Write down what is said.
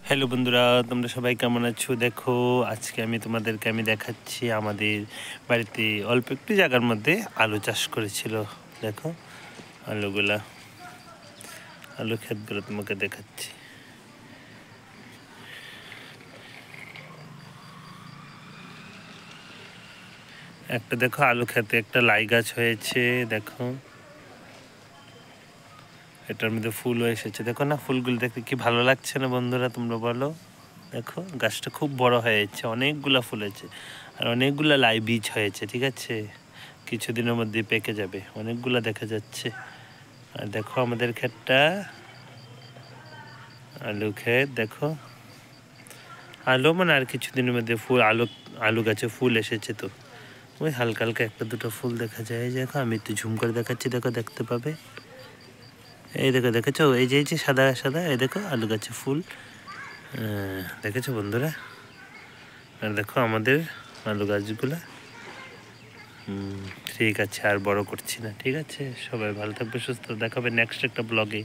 Hello বন্ধুরা, তোমরা সবাই কেমন আছো? দেখো, আজকে আমি তোমাদেরকে দেখাচ্ছি আমাদের বাড়িতে অল্প একটু জায়গার মধ্যে আলু চাষ করেছিল। দেখো আলু ক্ষেতগুলো তোমাকে দেখাচ্ছি। একটা দেখো আলু খেতে একটা লাই গাছ হয়েছে। দেখো এটার মধ্যে ফুলও এসেছে। দেখো না, ফুলগুলো দেখতে কি ভালো লাগছে না বন্ধুরা? তোমরা বলো। দেখো গাছটা খুব বড় হয়েছে, অনেকগুলা ফুল হয়েছে আর অনেকগুলা লাই বীজ হয়েছে। ঠিক আছে, কিছুদিনের মধ্যে পেকে যাবে, অনেকগুলা দেখা যাচ্ছে। আর দেখো আমাদের ক্ষেতটা আলু ক্ষেত। দেখো আলু মানে আর কিছুদিনের মধ্যে ফুল, আলু গাছে ফুল এসেছে। তো ওই হালকা হালকা একটা দুটো ফুল দেখা যায়। দেখো আমি একটু ঝুম করে দেখাচ্ছি, দেখো দেখতে পাবে। এই দেখো, দেখেছো? এই যে সাদা সাদা, এই দেখো আলু গাছে ফুল। দেখেছো বন্ধুরা? আর দেখো আমাদের আলু গাছগুলা। ঠিক আছে, আর বড় করছি না। ঠিক আছে, সবাই ভালো থাকবে, সুস্থ। দেখাবে নেক্সট একটা ব্লগে।